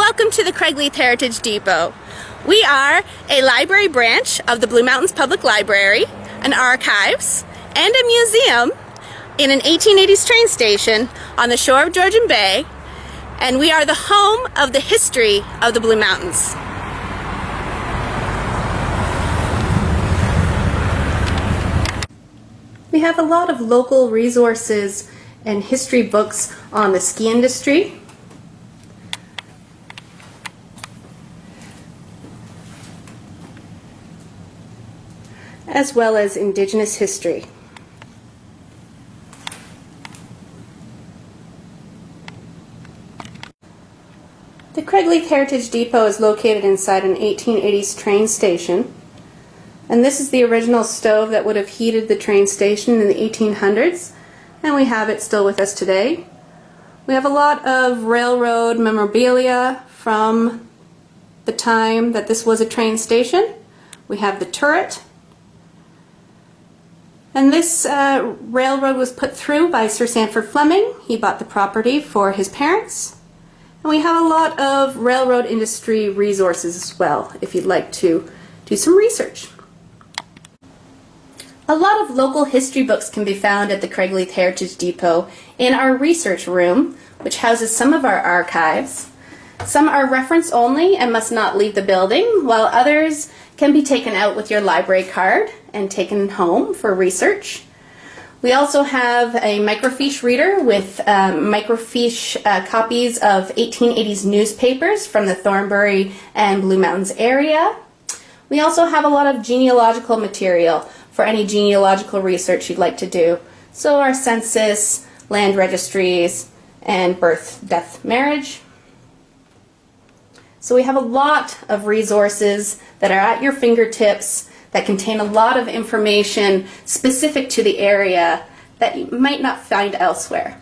welcome to the Craigleith Heritage Depot. We are a library branch of the Blue Mountains Public Library, an archives, and a museum in an 1880s train station on the shore of Georgian Bay, and we are the home of the history of the Blue Mountains. We have a lot of local resources and history books on the ski industry, as well as Indigenous history. The Craigleith Heritage Depot is located inside an 1880s train station, and this is the original stove that would have heated the train station in the 1800s, and we have it still with us today. We have a lot of railroad memorabilia from the time that this was a train station. We have the turret. And this railroad was put through by Sir Sanford Fleming. He bought the property for his parents. And we have a lot of railroad industry resources as well, if you'd like to do some research. A lot of local history books can be found at the Craigleith Heritage Depot in our research room, which houses some of our archives. Some are reference only and must not leave the building, while others can be taken out with your library card and taken home for research. We also have a microfiche reader with microfiche copies of 1880s newspapers from the Thornbury and Blue Mountains area. We also have a lot of genealogical material for any genealogical research you'd like to do. So our census, land registries, and birth, death, marriage. So we have a lot of resources that are at your fingertips that contain a lot of information specific to the area that you might not find elsewhere.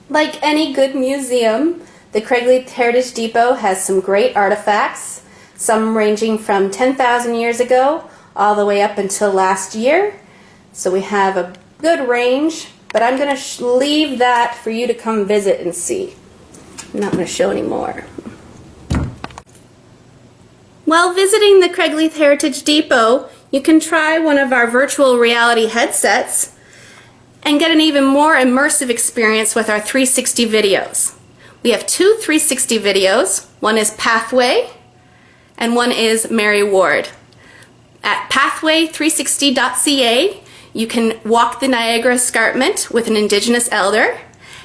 Like any good museum, the Craigleith Heritage Depot has some great artifacts, some ranging from 10,000 years ago all the way up until last year. So we have a good range, but I'm going to leave that for you to come visit and see. I'm not going to show any more. While visiting the Craigleith Heritage Depot, you can try one of our virtual reality headsets and get an even more immersive experience with our 360 videos. We have two 360 videos. One is Pathway and one is Mary Ward. At pathway360.ca, you can walk the Niagara Escarpment with an Indigenous elder,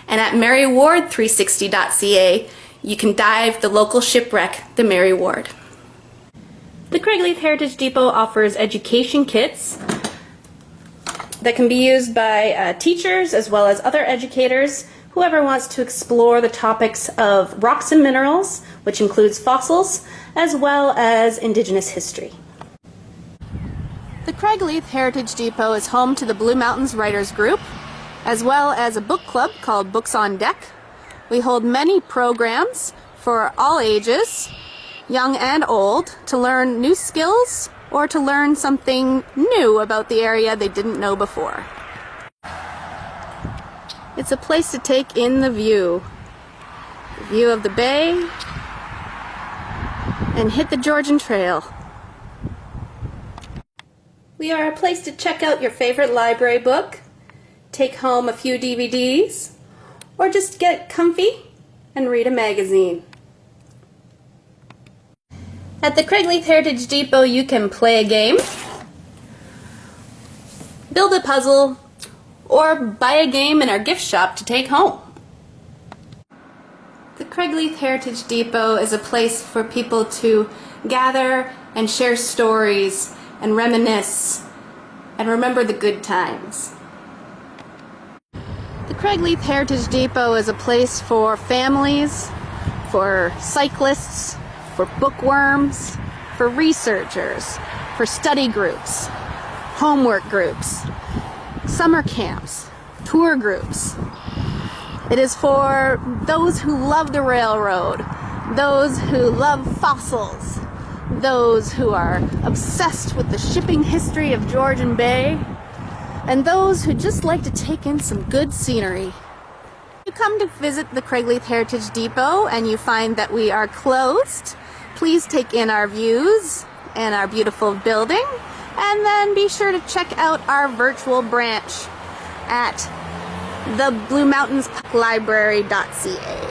and at maryward360.ca, you can dive the local shipwreck, the Mary Ward. The Craigleith Heritage Depot offers education kits that can be used by teachers as well as other educators, whoever wants to explore the topics of rocks and minerals, which includes fossils, as well as Indigenous history. The Craigleith Heritage Depot is home to the Blue Mountains Writers Group, as well as a book club called Books on Deck. We hold many programs for all ages, young and old, to learn new skills or to learn something new about the area they didn't know before. It's a place to take in the view of the bay, and hit the Georgian Trail. We are a place to check out your favorite library book, take home a few DVDs, or just get comfy and read a magazine. At the Craigleith Heritage Depot, you can play a game, build a puzzle, or buy a game in our gift shop to take home. The Craigleith Heritage Depot is a place for people to gather and share stories and reminisce and remember the good times. The Craigleith Heritage Depot is a place for families, for cyclists, for bookworms, for researchers, for study groups, homework groups, summer camps, tour groups. It is for those who love the railroad, those who love fossils, those who are obsessed with the shipping history of Georgian Bay, and those who just like to take in some good scenery. you come to visit the Craigleith Heritage Depot and you find that we are closed, please take in our views and our beautiful building, and then be sure to check out our virtual branch at thebluemountainspubliclibrary.ca.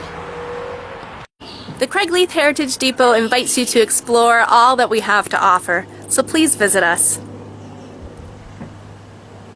The Craigleith Heritage Depot invites you to explore all that we have to offer, so please visit us.